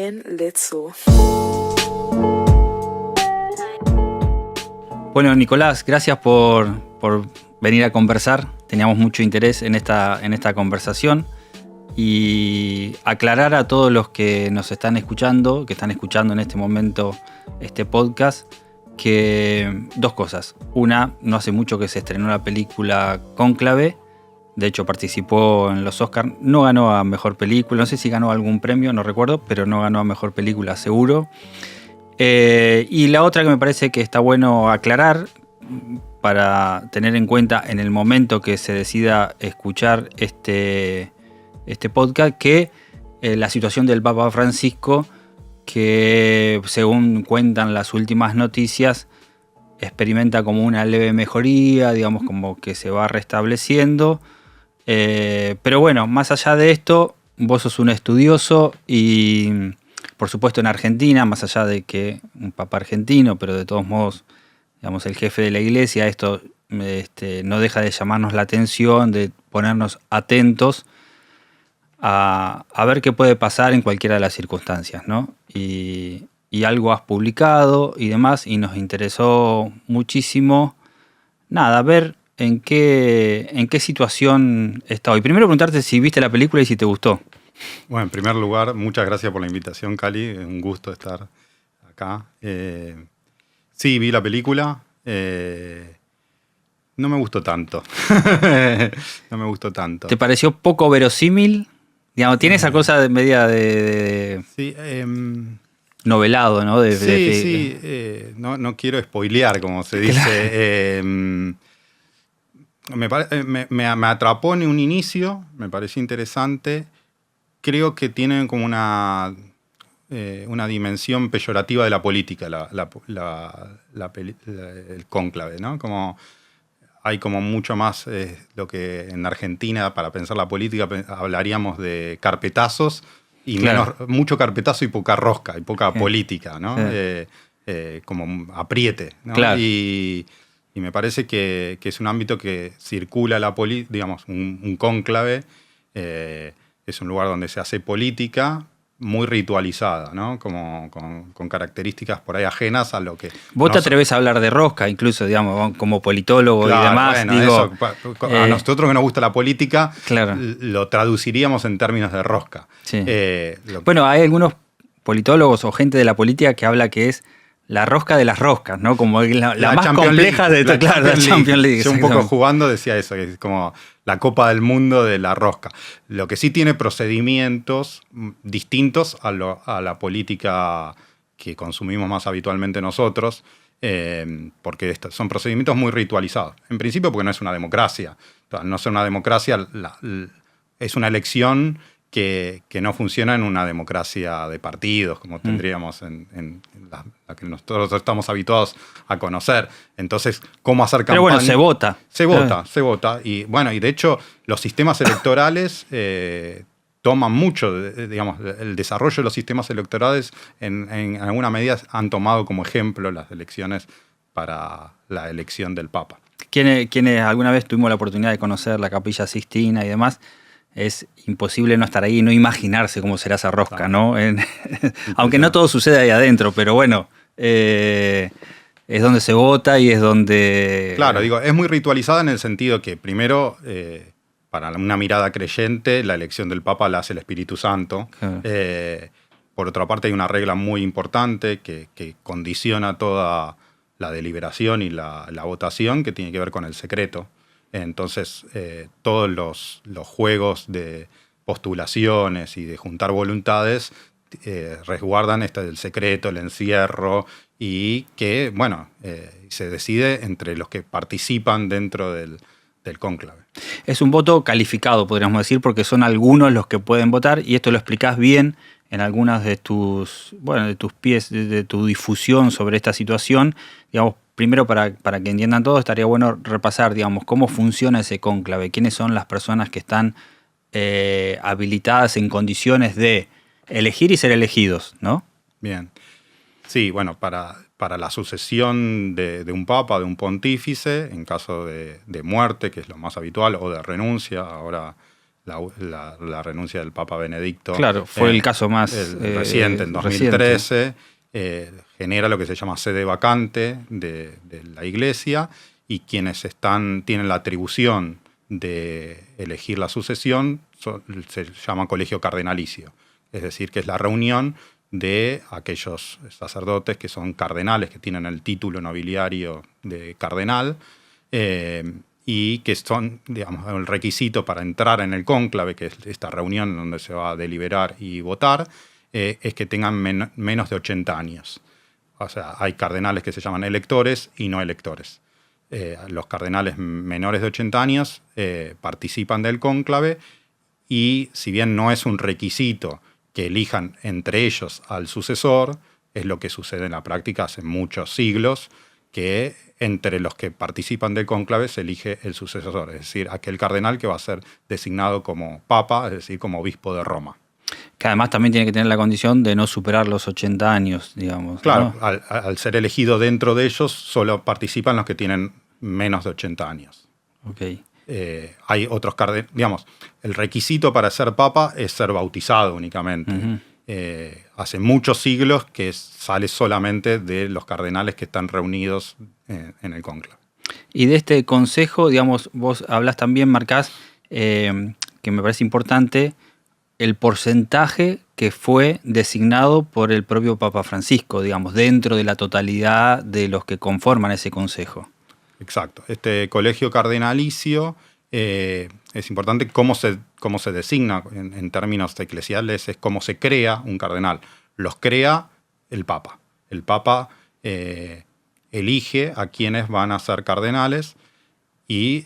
then let's go. Bueno, Nicolás, gracias por venir a conversar. Teníamos mucho interés en esta conversación y aclarar a todos los que nos están escuchando, que están escuchando en este momento este podcast, que dos cosas. Una, no hace mucho que se estrenó la película Cónclave. De hecho, participó en los Oscars. No ganó a Mejor Película. No sé si ganó algún premio, no recuerdo, pero no ganó a Mejor Película, seguro. Y la otra que me parece que está bueno aclarar, para tener en cuenta en el momento que se decida escuchar este podcast, que la situación del Papa Francisco, que según cuentan las últimas noticias, experimenta como una leve mejoría, digamos como que se va restableciendo. Pero bueno, más allá de esto, vos sos un estudioso y por supuesto en Argentina, más allá de que un papa argentino, pero de todos modos, digamos, el jefe de la iglesia, esto no deja de llamarnos la atención, de ponernos atentos a ver qué puede pasar en cualquiera de las circunstancias, ¿no? Y algo has publicado y demás, y nos interesó muchísimo, ver en qué situación está hoy. Primero preguntarte si viste la película y si te gustó. Bueno, en primer lugar, muchas gracias por la invitación, Cali. Es un gusto estar acá. Sí, vi la película. No me gustó tanto. No me gustó tanto. ¿Te pareció poco verosímil? Digamos, tiene esa cosa de media de sí, novelado, ¿no? Sí. No quiero spoilear, como se dice. Me atrapó en un inicio, me pareció interesante. Creo que tienen como una dimensión peyorativa de la política, el cónclave, ¿no? Como hay como mucho más lo que en Argentina, para pensar la política, hablaríamos de carpetazos y claro, mucho carpetazo y poca rosca y poca sí, política, ¿no? Sí. Como apriete, ¿no? Claro. Y me parece que es un ámbito que circula la política, digamos, un cónclave. Es un lugar donde se hace política muy ritualizada, ¿no? Como con características por ahí ajenas a lo que... Vos te atreves a hablar de rosca, incluso, digamos, como politólogo, claro, y demás. Bueno, digo, eso, a nosotros que nos gusta la política, claro, lo traduciríamos en términos de rosca. Sí. Bueno, hay algunos politólogos o gente de la política que habla que es la rosca de las roscas, ¿no? Como la más compleja de la Champions League. Yo un poco jugando decía eso, que es como la Copa del Mundo de la rosca. Lo que sí tiene procedimientos distintos a la política que consumimos más habitualmente nosotros, porque son procedimientos muy ritualizados. En principio porque no es una democracia. Al no ser una democracia, es una elección que no funciona en una democracia de partidos, como tendríamos en la que nosotros estamos habituados a conocer. Entonces, ¿cómo hacer campaña? Pero bueno, se vota. Se vota. Y bueno, y de hecho, los sistemas electorales toman mucho, digamos, el desarrollo de los sistemas electorales en alguna medida han tomado como ejemplo las elecciones para la elección del Papa. Quienes alguna vez tuvimos la oportunidad de conocer la Capilla Sixtina y demás, es imposible no estar ahí y no imaginarse cómo será esa rosca, ¿no? Aunque no todo sucede ahí adentro, pero bueno, es donde se vota y es donde... Claro, digo, es muy ritualizada en el sentido que primero, para una mirada creyente, la elección del Papa la hace el Espíritu Santo. Claro. Por otra parte, hay una regla muy importante que condiciona toda la deliberación y la votación, que tiene que ver con el secreto. Entonces, todos los juegos de postulaciones y de juntar voluntades resguardan el secreto, el encierro, y que, bueno, se decide entre los que participan dentro del cónclave. Es un voto calificado, podríamos decir, porque son algunos los que pueden votar, y esto lo explicás bien en algunas de tus pies, de tu difusión sobre esta situación. Digamos, primero, para que entiendan todo, estaría bueno repasar, digamos, cómo funciona ese cónclave, quiénes son las personas que están habilitadas en condiciones de elegir y ser elegidos, ¿no? Bien. Sí, bueno, para la sucesión de un papa, de un pontífice, en caso de muerte, que es lo más habitual, o de renuncia, ahora la renuncia del Papa Benedicto. Claro, fue el caso más reciente, en 2013. Genera lo que se llama sede vacante de la Iglesia, y quienes tienen la atribución de elegir la sucesión se llama colegio cardenalicio. Es decir, que es la reunión de aquellos sacerdotes que son cardenales, que tienen el título nobiliario de cardenal, y que son, digamos, el requisito para entrar en el cónclave, que es esta reunión donde se va a deliberar y votar, es que tengan menos de 80 años. O sea, hay cardenales que se llaman electores y no electores. Los cardenales menores de 80 años participan del cónclave, y si bien no es un requisito que elijan entre ellos al sucesor, es lo que sucede en la práctica hace muchos siglos, que entre los que participan del cónclave se elige el sucesor, es decir, aquel cardenal que va a ser designado como papa, es decir, como obispo de Roma. Que además también tiene que tener la condición de no superar los 80 años, digamos. Claro, ¿no? al ser elegido dentro de ellos, solo participan los que tienen menos de 80 años. Okay. Hay otros cardenales, digamos, el requisito para ser papa es ser bautizado únicamente. Uh-huh. Hace muchos siglos que sale solamente de los cardenales que están reunidos en el cónclave. Y de este consejo, digamos, vos hablas también, marcás, que me parece importante, el porcentaje que fue designado por el propio Papa Francisco, digamos, dentro de la totalidad de los que conforman ese consejo. Exacto. Este colegio cardenalicio es importante cómo se designa en términos eclesiales, es cómo se crea un cardenal. Los crea el Papa. El Papa elige a quienes van a ser cardenales y,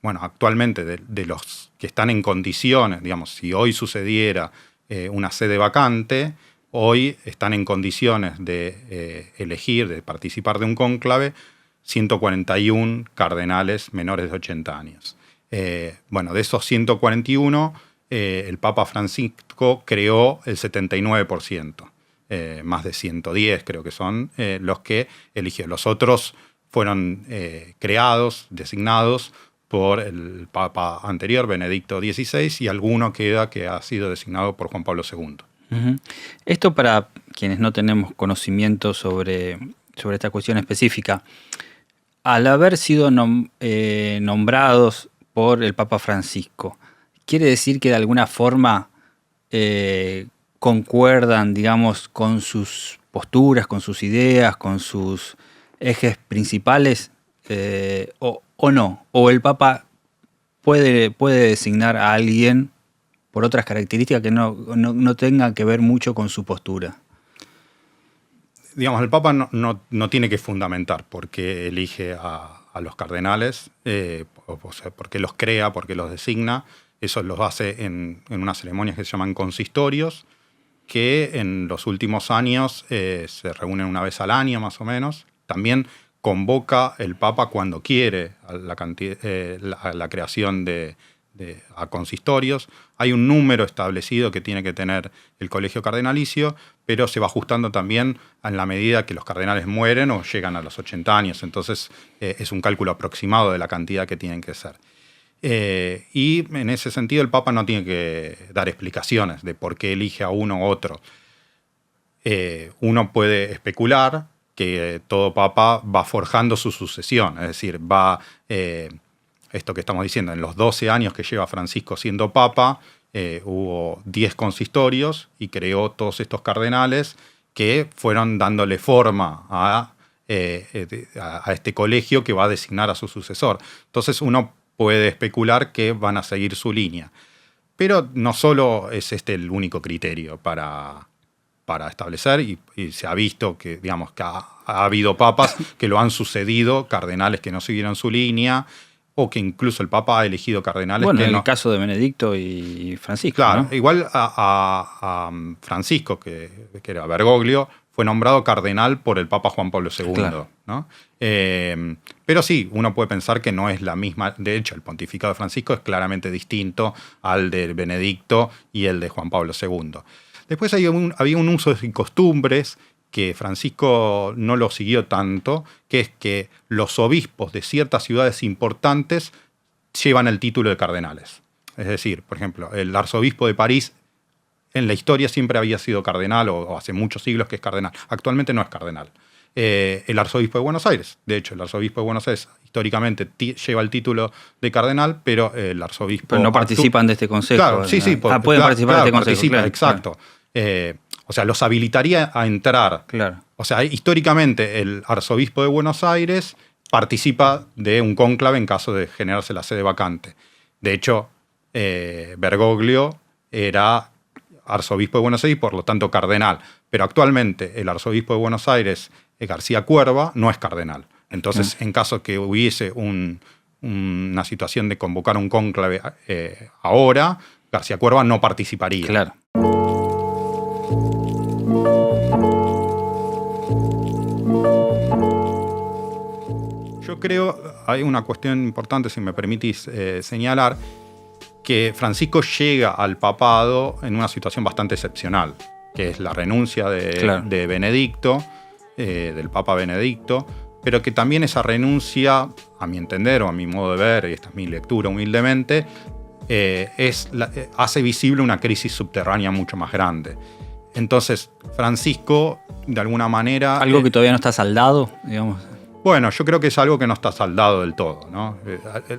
bueno, actualmente de los que están en condiciones, digamos, si hoy sucediera una sede vacante, hoy están en condiciones de elegir, de participar de un cónclave, 141 cardenales menores de 80 años. Bueno, de esos 141, el Papa Francisco creó el 79%. Más de 110 creo que son los que eligió. Los otros fueron creados, designados por el Papa anterior, Benedicto XVI, y alguno queda que ha sido designado por Juan Pablo II. Uh-huh. Esto para quienes no tenemos conocimiento sobre esta cuestión específica. Al haber sido nombrados por el Papa Francisco, ¿quiere decir que de alguna forma concuerdan, digamos, con sus posturas, con sus ideas, con sus ejes principales, o no? ¿O el Papa puede designar a alguien por otras características que no tengan que ver mucho con su postura? Digamos, el Papa no tiene que fundamentar por qué elige a los cardenales, o sea, por qué los crea, por qué los designa. Eso los hace en unas ceremonias que se llaman consistorios, que en los últimos años se reúnen una vez al año más o menos. También convoca el Papa cuando quiere a la creación a consistorios. Hay un número establecido que tiene que tener el colegio cardenalicio, pero se va ajustando también en la medida que los cardenales mueren o llegan a los 80 años. Entonces es un cálculo aproximado de la cantidad que tienen que ser. Y en ese sentido el Papa no tiene que dar explicaciones de por qué elige a uno u otro. Uno puede especular que todo Papa va forjando su sucesión, es decir, va... esto que estamos diciendo, en los 12 años que lleva Francisco siendo Papa, hubo 10 consistorios y creó todos estos cardenales que fueron dándole forma a este colegio que va a designar a su sucesor. Entonces uno puede especular que van a seguir su línea. Pero no solo es este el único criterio para establecer, y se ha visto que, digamos, que ha habido papas que lo han sucedido, cardenales que no siguieron su línea, o que incluso el Papa ha elegido cardenales. Bueno, que en el caso de Benedicto y Francisco. Claro, ¿no? Igual a Francisco, que era Bergoglio, fue nombrado cardenal por el Papa Juan Pablo II. Claro. ¿No? Pero sí, uno puede pensar que no es la misma. De hecho, el pontificado de Francisco es claramente distinto al de Benedicto y el de Juan Pablo II. Después había un uso de costumbres que Francisco no lo siguió tanto, que es que los obispos de ciertas ciudades importantes llevan el título de cardenales. Es decir, por ejemplo, el arzobispo de París en la historia siempre había sido cardenal, o hace muchos siglos que es cardenal. Actualmente no es cardenal. El arzobispo de Buenos Aires, de hecho, el arzobispo de Buenos Aires históricamente lleva el título de cardenal, pero el arzobispo... Pero no participan de este consejo. Claro, sí. Pueden participar de este consejo. Claro, exacto. Claro. O sea, los habilitaría a entrar. Claro. O sea, históricamente el arzobispo de Buenos Aires participa de un cónclave en caso de generarse la sede vacante. De hecho, Bergoglio era arzobispo de Buenos Aires y por lo tanto cardenal. Pero actualmente el arzobispo de Buenos Aires, García Cuerva, no es cardenal. Entonces, en caso que hubiese una situación de convocar un cónclave ahora, García Cuerva no participaría. Claro. Yo creo, hay una cuestión importante, si me permitís señalar, que Francisco llega al papado en una situación bastante excepcional, que es la renuncia de Benedicto, del Papa Benedicto, pero que también esa renuncia, a mi entender o a mi modo de ver, y esta es mi lectura humildemente, hace visible una crisis subterránea mucho más grande. Entonces, Francisco, de alguna manera... Algo que todavía no está saldado, digamos. Bueno, yo creo que es algo que no está saldado del todo, ¿no?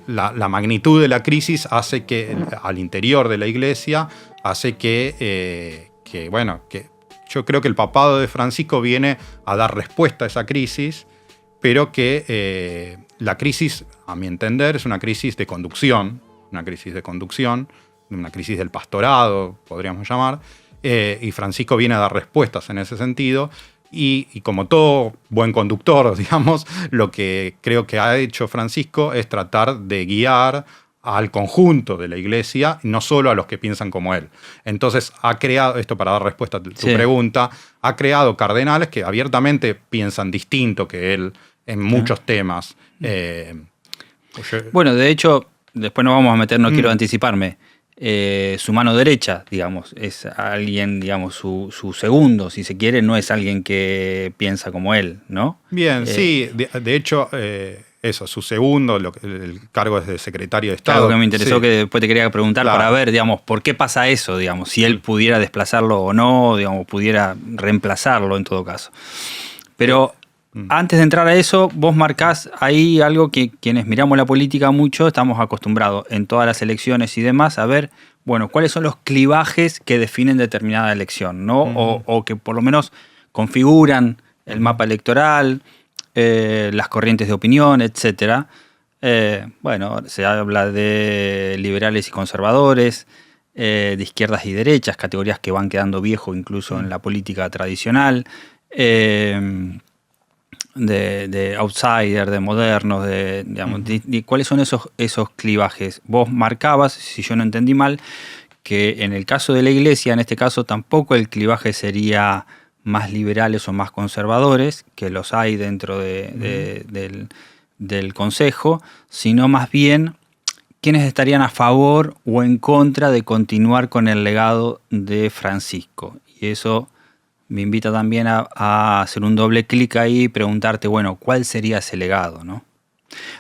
La magnitud de la crisis hace que, al interior de la Iglesia, hace que yo creo que el papado de Francisco viene a dar respuesta a esa crisis, pero que la crisis, a mi entender, es una crisis de conducción, una crisis del pastorado, podríamos llamar, y Francisco viene a dar respuestas en ese sentido. Y como todo buen conductor, digamos, lo que creo que ha hecho Francisco es tratar de guiar al conjunto de la Iglesia, no solo a los que piensan como él. Entonces ha creado, esto para dar respuesta a tu pregunta, ha creado cardenales que abiertamente piensan distinto que él en muchos temas. Bueno, de hecho, después nos vamos a meter, no quiero anticiparme. Su mano derecha, digamos, es alguien, digamos, su segundo, si se quiere, no es alguien que piensa como él, ¿no? Bien, sí, de hecho, su segundo, el cargo es de secretario de Estado. Algo que me interesó, que después te quería preguntar para ver, digamos, por qué pasa eso, digamos, si él pudiera desplazarlo o no, digamos, pudiera reemplazarlo en todo caso. Pero antes de entrar a eso, vos marcás ahí algo que quienes miramos la política mucho estamos acostumbrados en todas las elecciones y demás a ver, bueno, cuáles son los clivajes que definen determinada elección, ¿no? O que por lo menos configuran el mapa electoral, las corrientes de opinión, etc. Bueno, se habla de liberales y conservadores, de izquierdas y derechas, categorías que van quedando viejo incluso en la política tradicional, de outsider, de modernos, digamos, ¿cuáles son esos clivajes? Vos marcabas, si yo no entendí mal, que en el caso de la Iglesia, en este caso tampoco el clivaje sería más liberales o más conservadores, que los hay dentro del Consejo, sino más bien quienes estarían a favor o en contra de continuar con el legado de Francisco. Y eso me invita también a hacer un doble clic ahí y preguntarte, bueno, ¿cuál sería ese legado, ¿no?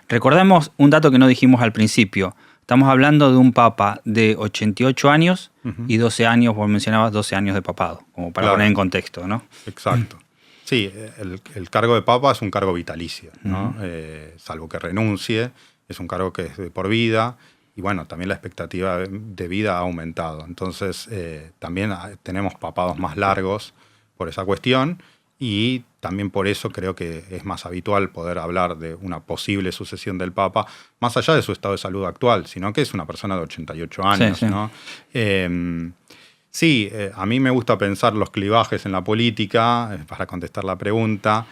Recordemos un dato que no dijimos al principio. Estamos hablando de un papa de 88 años y 12 años, vos mencionabas 12 años de papado, como para poner en contexto, ¿no? Exacto. Sí, el cargo de papa es un cargo vitalicio, ¿no? Salvo que renuncie, es un cargo que es de por vida. Y bueno, también la expectativa de vida ha aumentado. Entonces, también tenemos papados más largos por esa cuestión, y también por eso creo que es más habitual poder hablar de una posible sucesión del Papa, más allá de su estado de salud actual, sino que es una persona de 88 años, sí. ¿No? A mí me gusta pensar los clivajes en la política, para contestar la pregunta.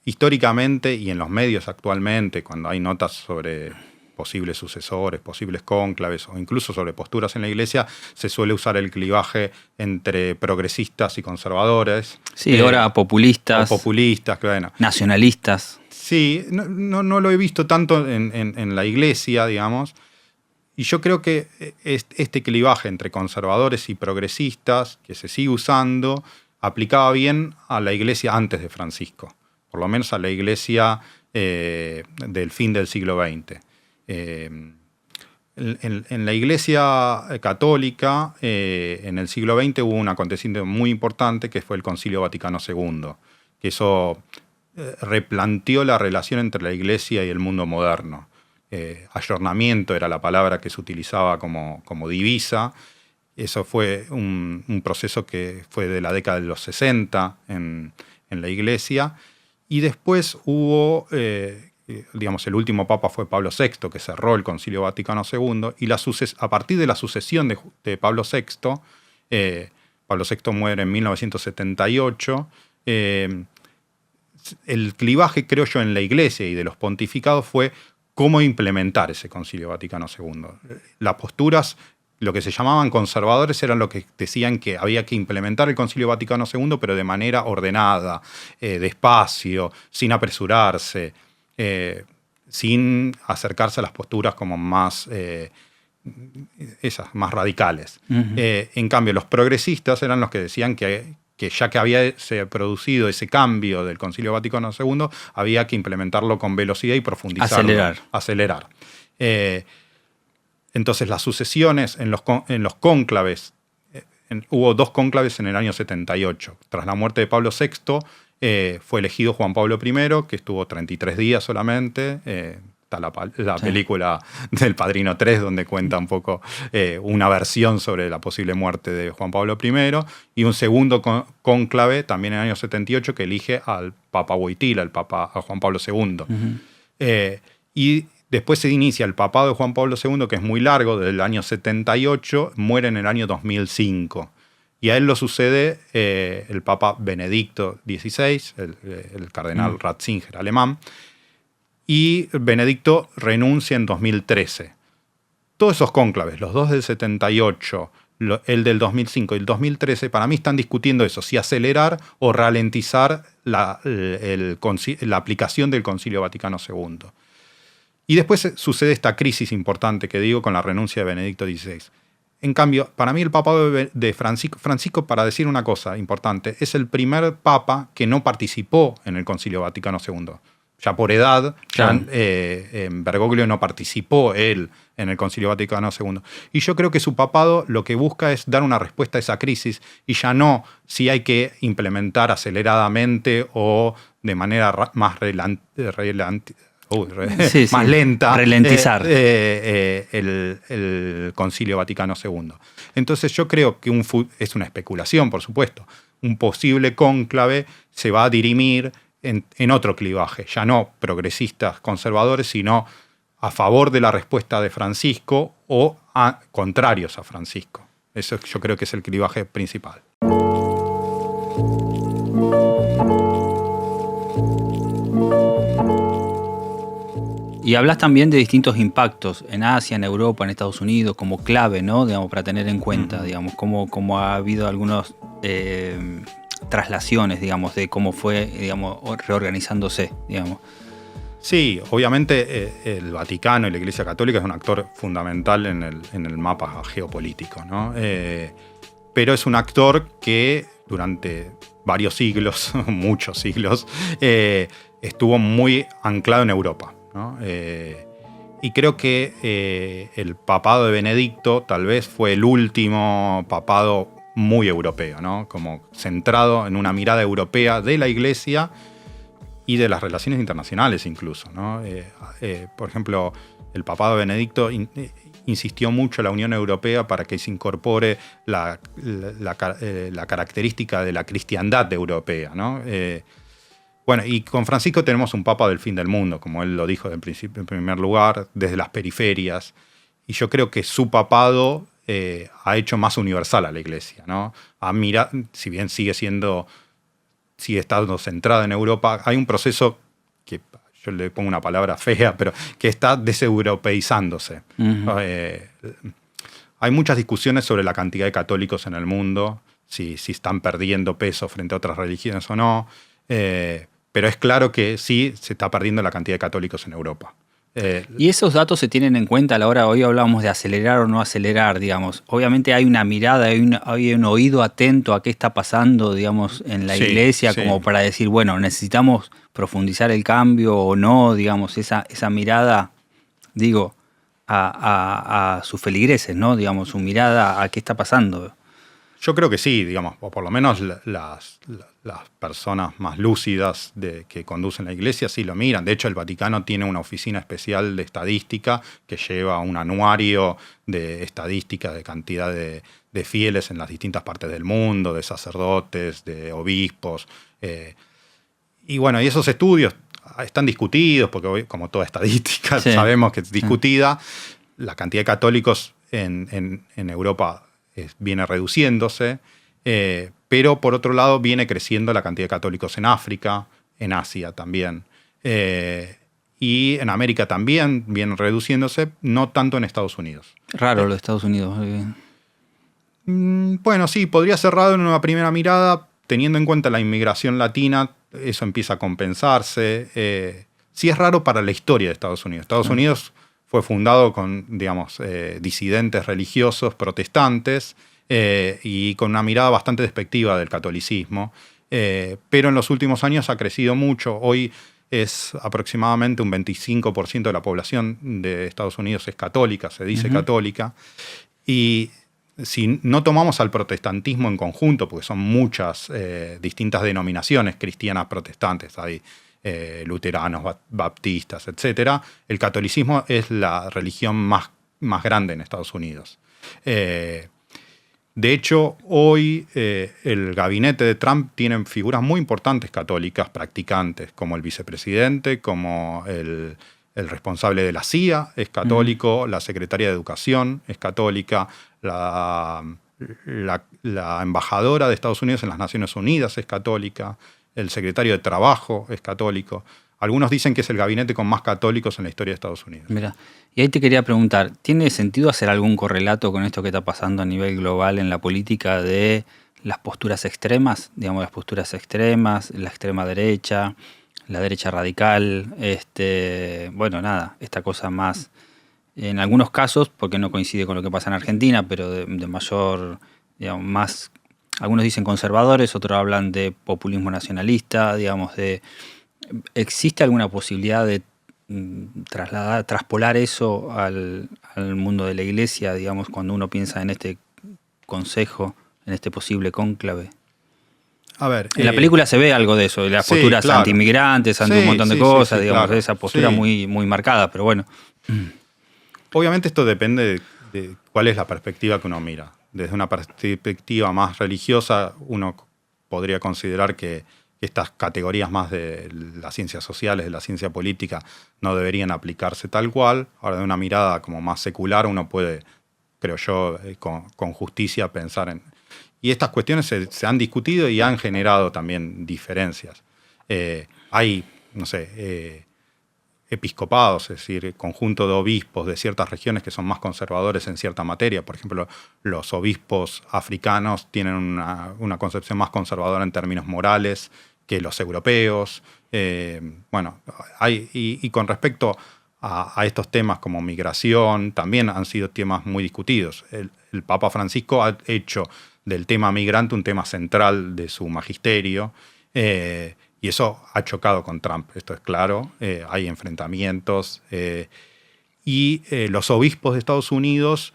Históricamente y en los medios actualmente, cuando hay notas sobre posibles sucesores, posibles cónclaves o incluso sobre posturas en la Iglesia, se suele usar el clivaje entre progresistas y conservadores. Sí, ahora populistas. O populistas, bueno. Nacionalistas. Sí, no lo he visto tanto en la Iglesia, digamos. Y yo creo que este clivaje entre conservadores y progresistas, que se sigue usando, aplicaba bien a la Iglesia antes de Francisco. Por lo menos a la Iglesia del fin del siglo XX. En la Iglesia Católica, en el siglo XX hubo un acontecimiento muy importante que fue el Concilio Vaticano II, que eso replanteó la relación entre la Iglesia y el mundo moderno. Ayornamiento era la palabra que se utilizaba como divisa. Eso fue un proceso que fue de la década de los 60 en la Iglesia. Y después hubo... el último papa fue Pablo VI, que cerró el Concilio Vaticano II, y a partir de la sucesión de Pablo VI, Pablo VI muere en 1978, el clivaje, creo yo, en la Iglesia y de los pontificados fue cómo implementar ese Concilio Vaticano II. Las posturas, lo que se llamaban conservadores, eran los que decían que había que implementar el Concilio Vaticano II, pero de manera ordenada, despacio, sin apresurarse, sin acercarse a las posturas como más radicales. En cambio, los progresistas eran los que decían que ya que había producido ese cambio del Concilio Vaticano II, había que implementarlo con velocidad y profundizarlo. Acelerar. Entonces, las sucesiones en los cónclaves, hubo 2 cónclaves en el año 78. Tras la muerte de Pablo VI, fue elegido Juan Pablo I, que estuvo 33 días solamente. Está la película del Padrino 3, donde cuenta un poco una versión sobre la posible muerte de Juan Pablo I. Y un segundo cónclave, también en el año 78, que elige al Papa Wojtyla, a Juan Pablo II. Y después se inicia el papado de Juan Pablo II, que es muy largo, del año 78, muere en el año 2005. Y a él lo sucede el Papa Benedicto XVI, el cardenal Ratzinger alemán, y Benedicto renuncia en 2013. Todos esos cónclaves, los 2 del 78, el del 2005 y el 2013, para mí están discutiendo eso, si acelerar o ralentizar la aplicación del Concilio Vaticano II. Y después sucede esta crisis importante que digo con la renuncia de Benedicto XVI. En cambio, para mí el papado de Francisco, para decir una cosa importante, es el primer papa que no participó en el Concilio Vaticano II. Ya por edad, claro. Bergoglio no participó él en el Concilio Vaticano II. Y yo creo que su papado lo que busca es dar una respuesta a esa crisis y ya no si hay que implementar aceleradamente o de manera más más lenta, ralentizar el Concilio Vaticano II. Entonces yo creo que es una especulación, por supuesto, un posible cónclave se va a dirimir en otro clivaje, ya no progresistas conservadores, sino a favor de la respuesta de Francisco o contrarios a Francisco. Eso yo creo que es el clivaje principal. Y hablas también de distintos impactos en Asia, en Europa, en Estados Unidos, como clave, ¿no? Digamos, para tener en cuenta, digamos, cómo ha habido algunas traslaciones, digamos, de cómo fue, digamos, reorganizándose, digamos. Sí, obviamente el Vaticano y la Iglesia Católica es un actor fundamental en el mapa geopolítico, ¿no? Pero es un actor que durante varios siglos, muchos siglos, estuvo muy anclado en Europa, ¿no? Y creo que el papado de Benedicto tal vez fue el último papado muy europeo, ¿no? Como centrado en una mirada europea de la Iglesia y de las relaciones internacionales incluso, ¿no? Por ejemplo, el papado de Benedicto insistió mucho en la Unión Europea para que se incorpore la característica de la cristiandad europea, ¿no? Bueno, y con Francisco tenemos un papa del fin del mundo, como él lo dijo en primer lugar, desde las periferias. Y yo creo que su papado ha hecho más universal a la Iglesia, ¿no? Si bien sigue estando centrada en Europa, hay un proceso que yo le pongo una palabra fea, pero que está deseuropeizándose. Uh-huh. Hay muchas discusiones sobre la cantidad de católicos en el mundo, si están perdiendo peso frente a otras religiones o no. Pero es claro que sí se está perdiendo la cantidad de católicos en Europa. ¿Y esos datos se tienen en cuenta a la hora? Hoy hablábamos de acelerar o no acelerar, digamos. Obviamente hay una mirada, hay un oído atento a qué está pasando, digamos, en la Iglesia, sí. Como para decir, bueno, necesitamos profundizar el cambio o no, digamos, esa mirada, digo, a sus feligreses, ¿no? Digamos, su mirada a qué está pasando. Yo creo que sí, digamos, o por lo menos las personas más lúcidas que conducen la iglesia sí lo miran. De hecho, el Vaticano tiene una oficina especial de estadística que lleva un anuario de estadística de cantidad de fieles en las distintas partes del mundo, de sacerdotes, de obispos. Y bueno, y esos estudios están discutidos, porque hoy, como toda estadística, sí, sabemos que es discutida. La cantidad de católicos en Europa viene reduciéndose, pero por otro lado viene creciendo la cantidad de católicos en África, en Asia también. Y en América también viene reduciéndose, no tanto en Estados Unidos. Raro lo de Estados Unidos. Bueno, sí, podría ser raro en una primera mirada, teniendo en cuenta la inmigración latina, eso empieza a compensarse. Sí es raro para la historia de Estados Unidos. Estados Unidos fue fundado con, digamos, disidentes religiosos protestantes y con una mirada bastante despectiva del catolicismo. Pero en los últimos años ha crecido mucho. Hoy es aproximadamente un 25% de la población de Estados Unidos es católica, se dice católica. Y si no tomamos al protestantismo en conjunto, porque son muchas distintas denominaciones cristianas protestantes, hay luteranos, baptistas, etc., el catolicismo es la religión más grande en Estados Unidos. De hecho, hoy el gabinete de Trump tiene figuras muy importantes católicas practicantes, como el vicepresidente, como el responsable de la CIA es católico, la secretaria de Educación es católica, la embajadora de Estados Unidos en las Naciones Unidas es católica, el secretario de Trabajo es católico. Algunos dicen que es el gabinete con más católicos en la historia de Estados Unidos. Mira, y ahí te quería preguntar, ¿tiene sentido hacer algún correlato con esto que está pasando a nivel global en la política de las posturas extremas? Digamos, las posturas extremas, la extrema derecha, la derecha radical, bueno, nada, esta cosa más, en algunos casos, porque no coincide con lo que pasa en Argentina, pero de mayor, digamos, más, algunos dicen conservadores, otros hablan de populismo nacionalista, digamos, ¿existe alguna posibilidad de traspolar eso al mundo de la iglesia, digamos, cuando uno piensa en este consejo, en este posible cónclave? A ver, en la película se ve algo de eso, de las posturas anti-inmigrantes, anti un montón de cosas, digamos, claro, esa postura muy marcada, pero bueno. Obviamente esto depende de cuál es la perspectiva que uno mira. Desde una perspectiva más religiosa, uno podría considerar que estas categorías más de las ciencias sociales, de la ciencia política, no deberían aplicarse tal cual. Ahora, de una mirada como más secular, uno puede, creo yo, con justicia pensar en... Y estas cuestiones se han discutido y han generado también diferencias. Hay, no sé, episcopados, es decir, conjunto de obispos de ciertas regiones que son más conservadores en cierta materia. Por ejemplo, los obispos africanos tienen una concepción más conservadora en términos morales que los europeos. Bueno, y con respecto a estos temas como migración, también han sido temas muy discutidos. El Papa Francisco ha hecho del tema migrante un tema central de su magisterio, y eso ha chocado con Trump, esto es claro. Hay enfrentamientos. Y los obispos de Estados Unidos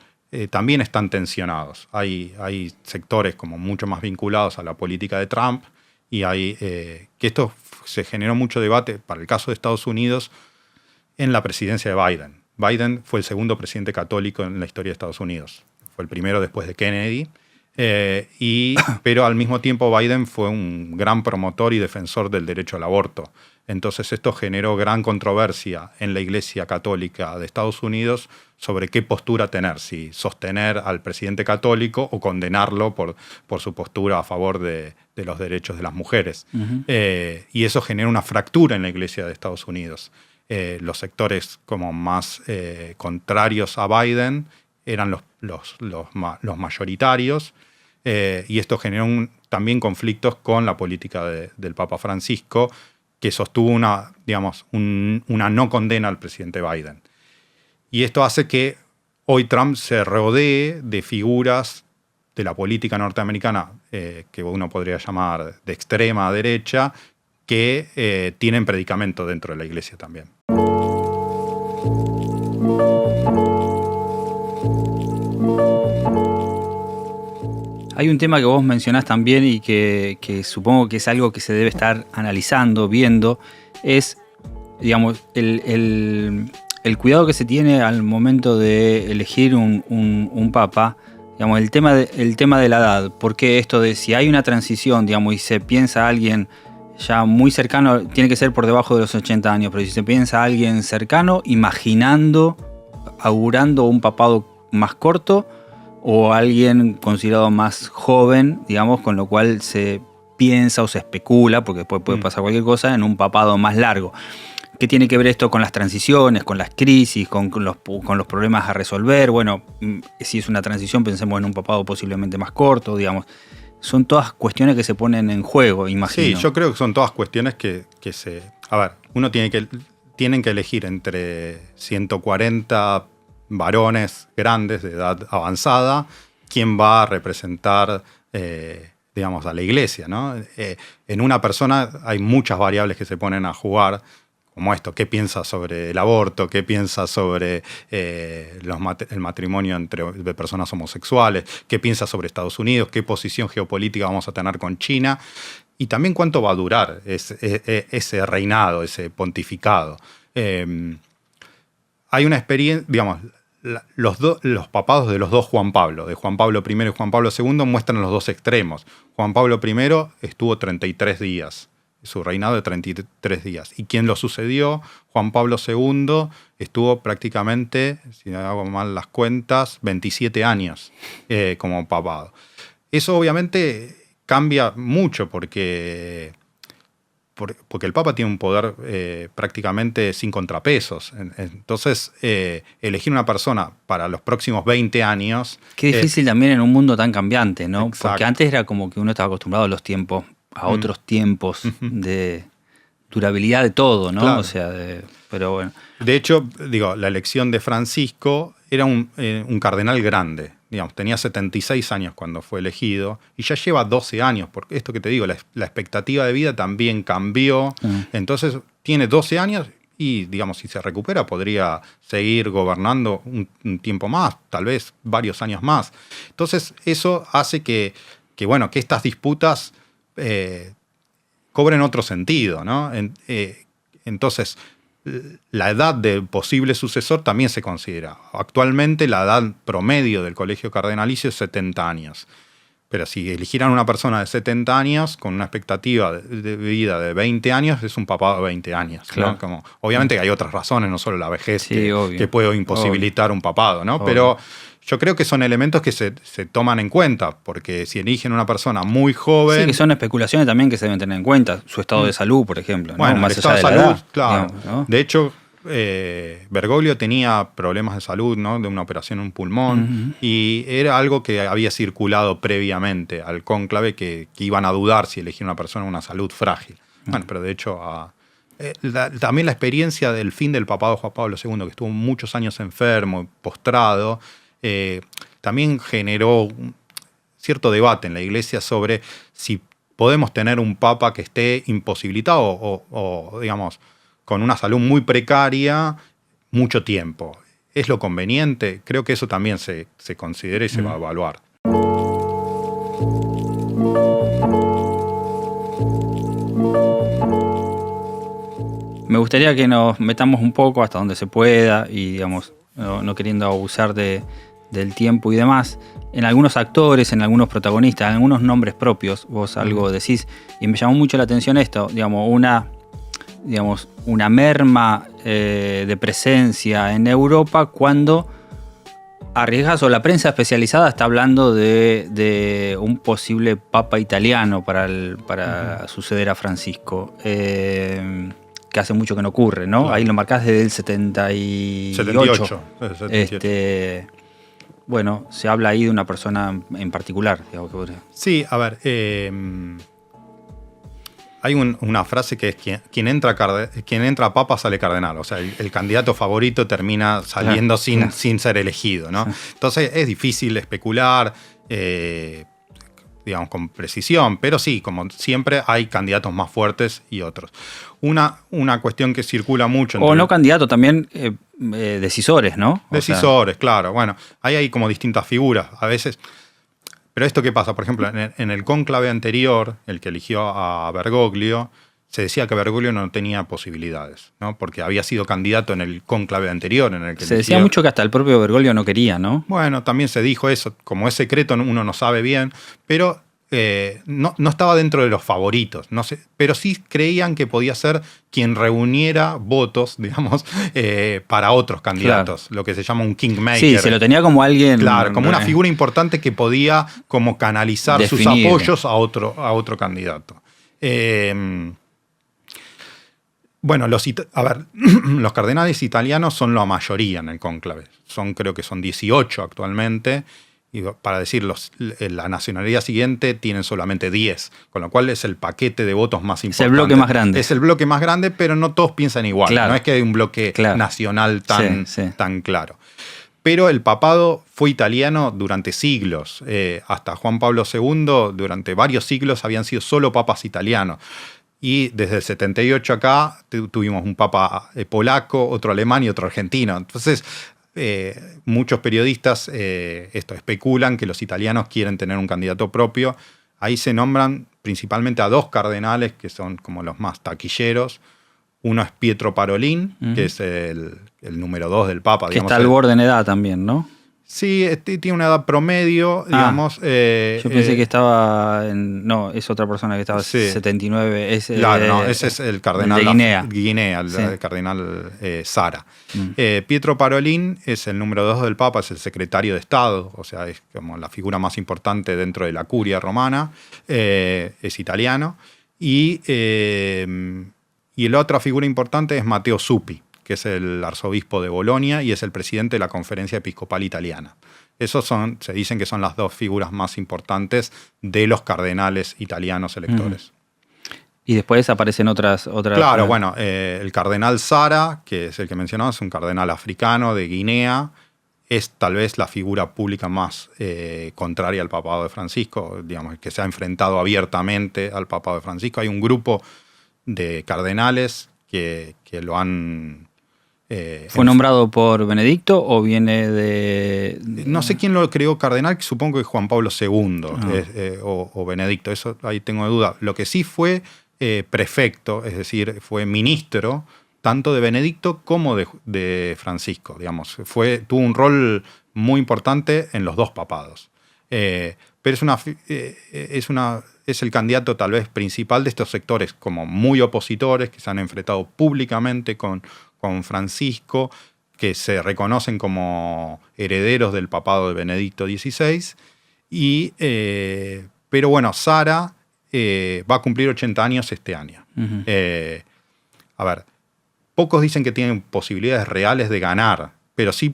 también están tensionados. Hay sectores como mucho más vinculados a la política de Trump y que esto se generó mucho debate para el caso de Estados Unidos en la presidencia de Biden. Biden fue el segundo presidente católico en la historia de Estados Unidos. Fue el primero después de Kennedy. Pero al mismo tiempo Biden fue un gran promotor y defensor del derecho al aborto. Entonces esto generó gran controversia en la Iglesia Católica de Estados Unidos sobre qué postura tener, si sostener al presidente católico o condenarlo por su postura a favor de los derechos de las mujeres. Y eso generó una fractura en la Iglesia de Estados Unidos. Los sectores como más contrarios a Biden eran los mayoritarios, y esto generó también conflictos con la política del Papa Francisco, que sostuvo una no condena al presidente Biden. Y esto hace que hoy Trump se rodee de figuras de la política norteamericana, que uno podría llamar de extrema derecha, que tienen predicamento dentro de la iglesia también. Hay un tema que vos mencionás también y que supongo que es algo que se debe estar analizando, viendo, es, digamos, el cuidado que se tiene al momento de elegir un papa, digamos, el tema de la edad, porque esto de si hay una transición, digamos, y se piensa a alguien ya muy cercano, tiene que ser por debajo de los 80 años, pero si se piensa a alguien cercano, imaginando, augurando un papado más corto, o alguien considerado más joven, digamos, con lo cual se piensa o se especula, porque después puede pasar cualquier cosa, en un papado más largo. ¿Qué tiene que ver esto con las transiciones, con las crisis, con los problemas a resolver? Bueno, si es una transición, pensemos en un papado posiblemente más corto, digamos. Son todas cuestiones que se ponen en juego, imagino. Sí, yo creo que son todas cuestiones que se... A ver, uno tienen que elegir entre 140 varones grandes de edad avanzada, quién va a representar, digamos, a la iglesia, ¿no? En una persona hay muchas variables que se ponen a jugar, como esto, qué piensa sobre el aborto, qué piensa sobre el matrimonio de personas homosexuales, qué piensa sobre Estados Unidos, qué posición geopolítica vamos a tener con China, y también cuánto va a durar ese reinado, ese pontificado. Hay una experiencia, digamos, los papados de los dos Juan Pablo, de Juan Pablo I y Juan Pablo II, muestran los dos extremos. Juan Pablo I estuvo 33 días, su reinado de 33 días. Y quien lo sucedió, Juan Pablo II, estuvo prácticamente, si hago mal las cuentas, 27 años como papado. Eso obviamente cambia mucho porque el Papa tiene un poder prácticamente sin contrapesos. Entonces, elegir una persona para los próximos 20 años... Qué difícil también en un mundo tan cambiante, ¿no? Exacto. Porque antes era como que uno estaba acostumbrado a los tiempos, a otros tiempos de durabilidad de todo, ¿no? Claro. O sea, pero bueno. De hecho, digo, la elección de Francisco era un cardenal grande. Digamos, tenía 76 años cuando fue elegido y ya lleva 12 años, porque esto que te digo, la expectativa de vida también cambió. Entonces tiene 12 años y, digamos, si se recupera podría seguir gobernando un tiempo más, tal vez varios años más. Entonces eso hace que estas disputas cobren otro sentido, ¿no? Entonces, la edad del posible sucesor también se considera. Actualmente la edad promedio del colegio cardenalicio es 70 años. Pero si eligieran una persona de 70 años con una expectativa de vida de 20 años, es un papado de 20 años. Claro. ¿No? Obviamente hay otras razones, no solo la vejez que puede imposibilitar un papado, ¿no? Obvio. Pero yo creo que son elementos que se toman en cuenta, porque si eligen una persona muy joven... Sí, que son especulaciones también que se deben tener en cuenta. Su estado de salud, por ejemplo, ¿no? Bueno, Más el estado de allá la salud, edad, claro. digamos, ¿no? De hecho, Bergoglio tenía problemas de salud, ¿no? De una operación en un pulmón, y era algo que había circulado previamente al cónclave que iban a dudar si elegían una persona con una salud frágil. Bueno, pero de hecho... también la experiencia del fin del papado Juan Pablo II, que estuvo muchos años enfermo, postrado, también generó cierto debate en la iglesia sobre si podemos tener un papa que esté imposibilitado o digamos, con una salud muy precaria mucho tiempo. ¿Es lo conveniente? Creo que eso también se considera y se va a evaluar. Me gustaría que nos metamos un poco hasta donde se pueda y, digamos, no queriendo abusar del tiempo y demás, en algunos actores, en algunos protagonistas, en algunos nombres propios, vos algo decís, y me llamó mucho la atención esto, digamos, una merma de presencia en Europa cuando arriesgas o la prensa especializada está hablando de un posible papa italiano para suceder a Francisco. Que hace mucho que no ocurre, ¿no? Claro. Ahí lo marcás desde el 78. 78. Bueno, se habla ahí de una persona en particular. Digamos, sí, a ver, hay una frase que es quien entra papa sale cardenal. O sea, el candidato favorito termina saliendo sin ser elegido, ¿no? Entonces es difícil especular, digamos, con precisión, pero sí, como siempre, hay candidatos más fuertes y otros. Una cuestión que circula mucho... O no candidatos, también decisores, ¿no? Decisores, claro. Bueno, hay como distintas figuras. A veces Pero esto qué pasa, por ejemplo, en el cónclave anterior, el que eligió a Bergoglio, se decía que Bergoglio no tenía posibilidades, ¿no? Porque había sido candidato en el cónclave anterior. En el que se decía mucho que hasta el propio Bergoglio no quería, ¿no? Bueno, también se dijo eso, como es secreto uno no sabe bien, pero no estaba dentro de los favoritos, no sé, pero sí creían que podía ser quien reuniera votos, digamos, para otros candidatos, lo que se llama un kingmaker. Sí, se lo tenía como alguien... Claro, como una figura importante que podía como canalizar definir sus apoyos a otro candidato. Bueno, los cardenales italianos son la mayoría en el cónclave. Creo que son 18 actualmente. Y para decir, la nacionalidad siguiente tienen solamente 10, con lo cual es el paquete de votos más importante. Es el bloque más grande. Es el bloque más grande, pero no todos piensan igual. Claro. No es que hay un bloque nacional tan claro. Pero el papado fue italiano durante siglos. Hasta Juan Pablo II, durante varios siglos, habían sido solo papas italianos. Y desde el 78 acá tuvimos un papa polaco, otro alemán y otro argentino. Entonces... muchos periodistas especulan que los italianos quieren tener un candidato propio. Ahí se nombran principalmente a 2 cardenales que son como los más taquilleros. Uno es Pietro Parolin, que es el número 2 del Papa. Que está al borde en edad también, ¿no? Sí, tiene una edad promedio, digamos. Yo pensé que estaba no, es otra persona que estaba 79. Claro, no, ese es el cardenal de Guinea, el cardenal Sara. Pietro Parolin es el número 2 del Papa, es el secretario de Estado, o sea, es como la figura más importante dentro de la curia romana. Es italiano. Y la otra figura importante es Matteo Zuppi, que es el arzobispo de Bolonia y es el presidente de la Conferencia Episcopal Italiana. Esos se dicen que son las 2 figuras más importantes de los cardenales italianos electores. Y después aparecen otras. Claro, bueno, el cardenal Sara, que es el que mencionamos, es un cardenal africano de Guinea, es tal vez la figura pública más contraria al papado de Francisco, digamos, que se ha enfrentado abiertamente al papado de Francisco. Hay un grupo de cardenales que lo han... ¿Fue nombrado por Benedicto o viene de...? No sé quién lo creó cardenal, que supongo que es Juan Pablo II o Benedicto, eso ahí tengo duda. Lo que sí fue prefecto, es decir, fue ministro tanto de Benedicto como de Francisco, digamos. Tuvo un rol muy importante en los 2 papados. Pero es el candidato tal vez principal de estos sectores como muy opositores que se han enfrentado públicamente con Francisco, que se reconocen como herederos del papado de Benedicto XVI. Pero bueno, Sara va a cumplir 80 años este año. A ver, pocos dicen que tienen posibilidades reales de ganar, pero sí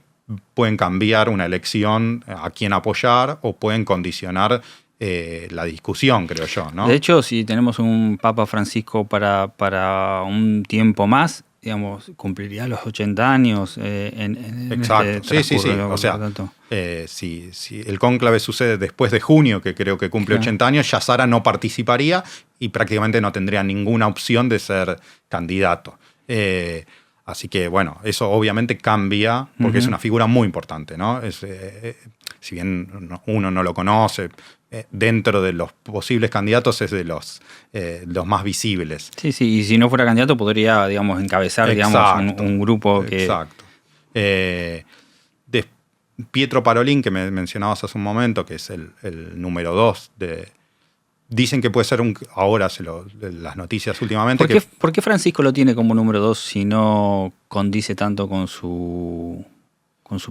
pueden cambiar una elección a quién apoyar o pueden condicionar la discusión, creo yo, ¿no? De hecho, si tenemos un Papa Francisco para un tiempo más, digamos, cumpliría los 80 años Exacto, sí. O sea, si el cónclave sucede después de junio, que creo que cumple 80 años, ya Sara no participaría y prácticamente no tendría ninguna opción de ser candidato. Así que, bueno, eso obviamente cambia porque es una figura muy importante, ¿no? Si bien uno no lo conoce, dentro de los posibles candidatos es de los más visibles. Sí, y si no fuera candidato podría, digamos, encabezar un grupo que... Exacto. Pietro Parolin, que me mencionabas hace un momento, que es el número 2 de... Dicen que puede ser ahora las noticias últimamente... ¿Por qué Francisco lo tiene como número 2 si no condice tanto con su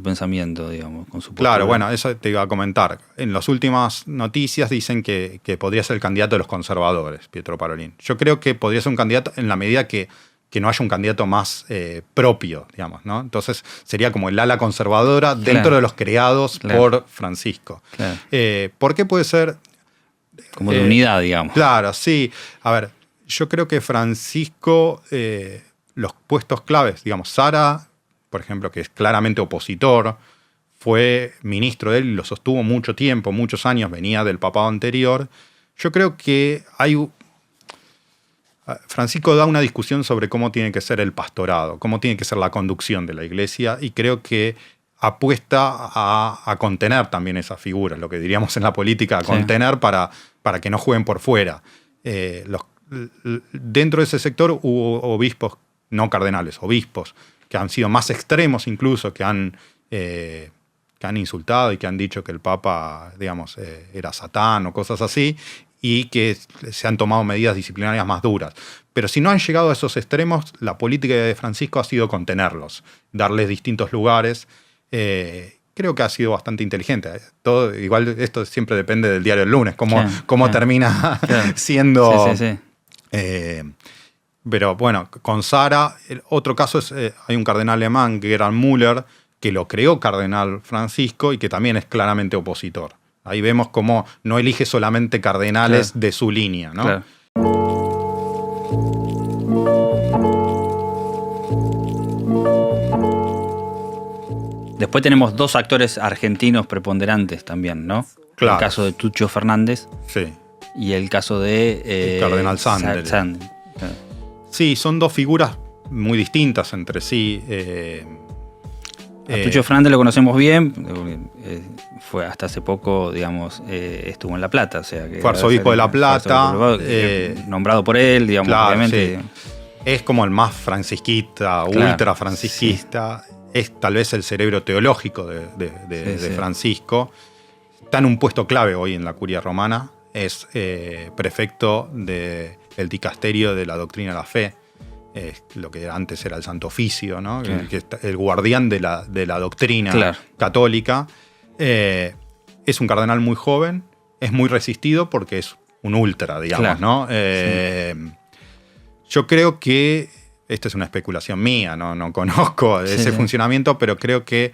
pensamiento, digamos, con su postura? Claro, bueno, eso te iba a comentar. En las últimas noticias dicen que podría ser el candidato de los conservadores, Pietro Parolin. Yo creo que podría ser un candidato en la medida que no haya un candidato más propio, digamos, ¿no? Entonces sería como el ala conservadora dentro de los creados por Francisco. Claro. ¿Por qué puede ser...? Como de unidad, digamos. Claro, sí. A ver, yo creo que Francisco, los puestos claves, digamos, Sara, por ejemplo, que es claramente opositor, fue ministro de él y lo sostuvo mucho tiempo, muchos años, venía del papado anterior. Yo creo que Francisco da una discusión sobre cómo tiene que ser el pastorado, cómo tiene que ser la conducción de la iglesia, y creo que apuesta a contener también esas figuras, lo que diríamos en la política, a contener para que no jueguen por fuera. Dentro de ese sector hubo obispos, no cardenales, obispos, que han sido más extremos incluso, que han insultado y que han dicho que el Papa, digamos, era Satán o cosas así, y que se han tomado medidas disciplinarias más duras. Pero si no han llegado a esos extremos, la política de Francisco ha sido contenerlos, darles distintos lugares. Creo que ha sido bastante inteligente. Igual esto siempre depende del diario del lunes, cómo termina siendo... Sí. Pero bueno, con Sara, otro caso es, hay un cardenal alemán, Gerhard Müller, que lo creó cardenal Francisco y que también es claramente opositor. Ahí vemos cómo no elige solamente cardenales de su línea, ¿no? Claro. Después tenemos dos actores argentinos preponderantes también, ¿no? Claro. El caso de Tucho Fernández Sí. y el caso de... El cardenal Sandri. Sí, son dos figuras muy distintas entre sí. A Tucho Fernández lo conocemos bien, fue hasta hace poco, digamos, estuvo en La Plata. O sea, que fue arzobispo de La Plata. Nombrado por él, digamos, claro, obviamente. Sí. Es como el más francisquista, claro, ultra francisquista. Sí. Es tal vez el cerebro teológico de Francisco. Está en un puesto clave hoy en la Curia Romana. Es prefecto del dicasterio de la doctrina de la fe. Lo que antes era el Santo Oficio, ¿no? Claro. El guardián de la doctrina católica. Es un cardenal muy joven, es muy resistido porque es un ultra, digamos, ¿no? Yo creo que, esta es una especulación mía, no conozco ese funcionamiento, pero creo que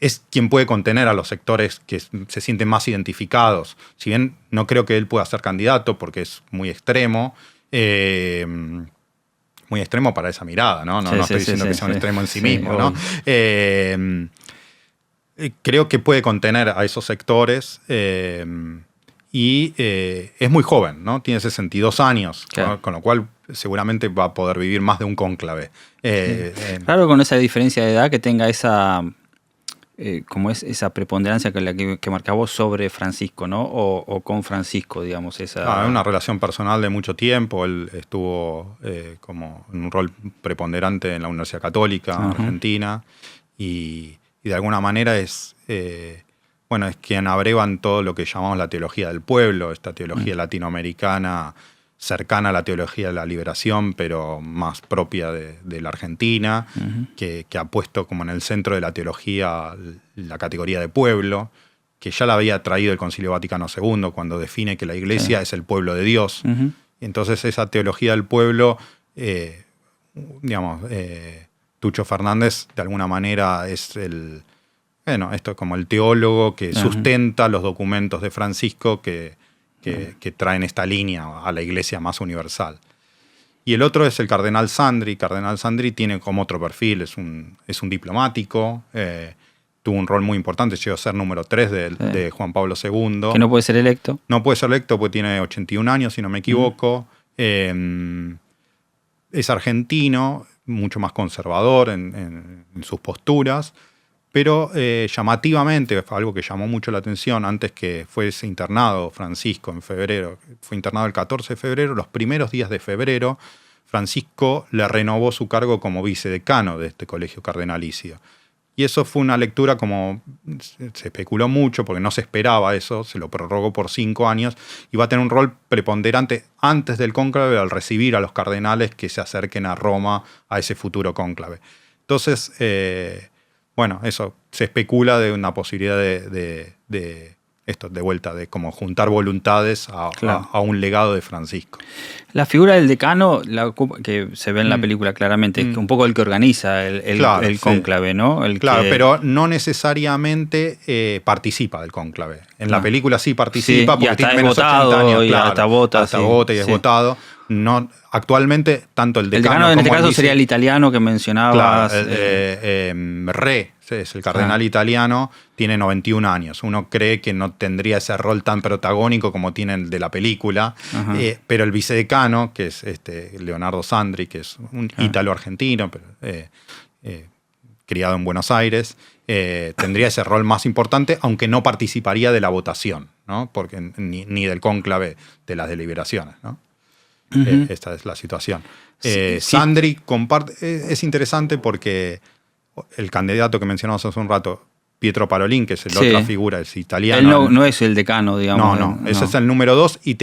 es quien puede contener a los sectores que se sienten más identificados. Si bien no creo que él pueda ser candidato porque es muy extremo, muy extremo para esa mirada, ¿no? No estoy diciendo que sea un extremo en sí mismo, ¿no? Creo que puede contener a esos sectores y es muy joven, ¿no? Tiene 62 años, ¿no? Con lo cual seguramente va a poder vivir más de un cónclave. Claro, con esa diferencia de edad que tenga esa... como es esa preponderancia que marcaba vos sobre Francisco, ¿no? O con Francisco, digamos. Una relación personal de mucho tiempo. Él estuvo como en un rol preponderante en la Universidad Católica Argentina y de alguna manera es quien abrevan todo lo que llamamos la teología del pueblo, esta teología latinoamericana cercana a la teología de la liberación, pero más propia de la Argentina, que ha puesto como en el centro de la teología la categoría de pueblo, que ya la había traído el Concilio Vaticano II cuando define que la Iglesia es el pueblo de Dios. Entonces esa teología del pueblo, Tucho Fernández de alguna manera es esto es como el teólogo que sustenta los documentos de Francisco que traen esta línea a la Iglesia más universal. Y el otro es el cardenal Sandri. Cardenal Sandri tiene como otro perfil, es un diplomático, tuvo un rol muy importante, llegó a ser número 3 de Juan Pablo II. Que no puede ser electo. No puede ser electo porque tiene 81 años, si no me equivoco. Es argentino, mucho más conservador en sus posturas, pero llamativamente, fue algo que llamó mucho la atención antes que fuese internado Francisco en febrero. Fue internado el 14 de febrero, los primeros días de febrero, Francisco le renovó su cargo como vicedecano de este colegio cardenalicio. Y eso fue una lectura como se especuló mucho porque no se esperaba eso, se lo prorrogó por 5 años y va a tener un rol preponderante antes del cónclave al recibir a los cardenales que se acerquen a Roma a ese futuro cónclave. Entonces, eso se especula de una posibilidad de vuelta, de como juntar voluntades a un legado de Francisco. La figura del decano, que se ve en la película claramente, es un poco el que organiza el cónclave, ¿no? Pero no necesariamente participa del cónclave. En la película sí participa porque tiene menos de 80 años. Y hasta vota. Y es votado. No, actualmente, tanto el decano como el en este caso sería el italiano que mencionabas. Re es el cardenal italiano, tiene 91 años. Uno cree que no tendría ese rol tan protagónico como tiene el de la película, pero el vicedecano, que es Leonardo Sandri, que es un ítalo-argentino, que criado en Buenos Aires, tendría ese rol más importante, aunque no participaría de la votación, ¿no? Porque ni del cónclave de las deliberaciones, ¿no? Esta es la situación. Sandri comparte. Es interesante porque el candidato que mencionamos hace un rato, Pietro Parolin, que es la otra figura, es italiano. Él no es el decano, digamos. No, ese es el número 2 y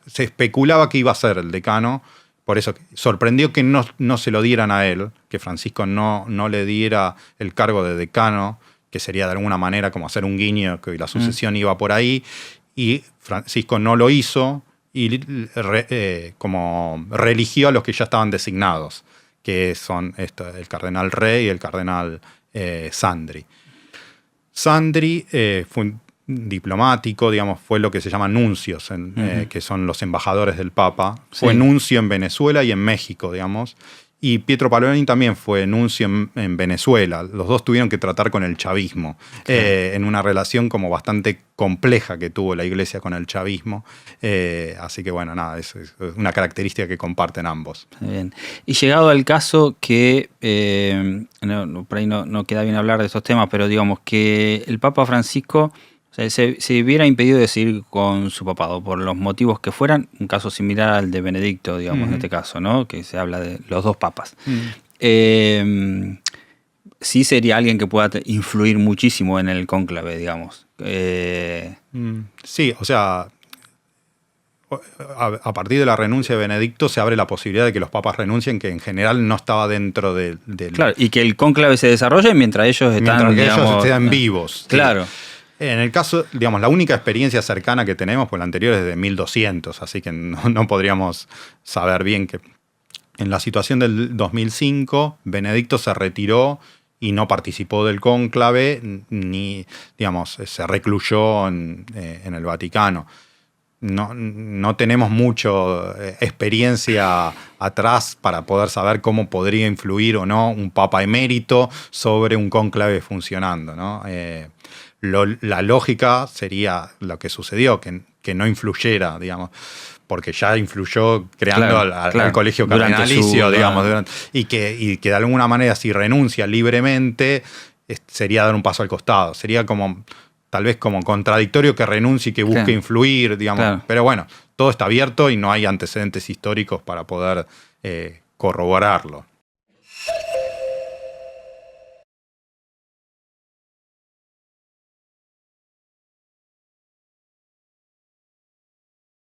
se especulaba que iba a ser el decano. Por eso sorprendió que no se lo dieran a él, que Francisco no le diera el cargo de decano, que sería de alguna manera como hacer un guiño, que la sucesión iba por ahí, y Francisco no lo hizo y como religió a los que ya estaban designados, que son el cardenal Rey y el cardenal Sandri. Sandri fue un diplomático, digamos, fue lo que se llama nuncios, que son los embajadores del Papa. Fue nuncio en Venezuela y en México, digamos. Y Pietro Parolin también fue nuncio en Venezuela. Los dos tuvieron que tratar con el chavismo, en una relación como bastante compleja que tuvo la Iglesia con el chavismo. Así que bueno, nada, es una característica que comparten ambos. Bien. Y llegado al caso que, por ahí no queda bien hablar de estos temas, pero digamos que el Papa Francisco... O sea, se hubiera impedido de seguir con su papado por los motivos que fueran, un caso similar al de Benedicto, digamos, en este caso, ¿no? Que se habla de los dos papas. Sí sería alguien que pueda influir muchísimo en el cónclave, digamos. Sí, o sea, a partir de la renuncia de Benedicto se abre la posibilidad de que los papas renuncien, que en general no estaba dentro del... Claro, y que el cónclave se desarrolle mientras ellos están, ellos estén vivos. Claro. Sí. En el caso, digamos, la única experiencia cercana que tenemos, pues la anterior es de 1200, así que no podríamos saber bien que en la situación del 2005, Benedicto se retiró y no participó del cónclave, ni, digamos, se recluyó en el Vaticano. No tenemos mucha experiencia atrás para poder saber cómo podría influir o no un papa emérito sobre un cónclave funcionando, ¿no? La lógica sería lo que sucedió, que no influyera, digamos, porque ya influyó creando al colegio cardenalicio, digamos, y que de alguna manera si renuncia libremente sería dar un paso al costado, sería como tal vez como contradictorio que renuncie y que busque influir, digamos, pero bueno, todo está abierto y no hay antecedentes históricos para poder corroborarlo.